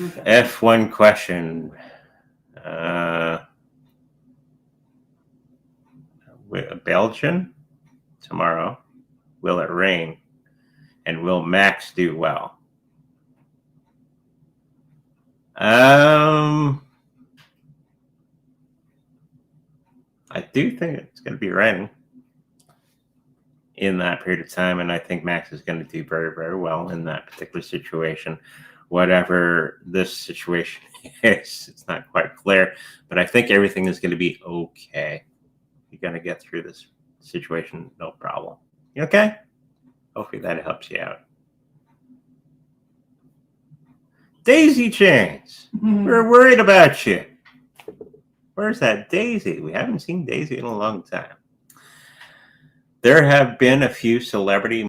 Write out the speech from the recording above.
Okay. F1 question. Belgian tomorrow. Will it rain? And will Max do well? I do think it's going to be raining in that period of time, and I think Max is going to do very, very well in that particular situation. Whatever this situation is, it's not quite clear, but I think everything is going to be okay. You're going to get through this situation, no problem. You okay? Hopefully that helps you out. Daisy chains. We're worried about you. Where's that Daisy? We haven't seen Daisy in a long time. There have been a few celebrity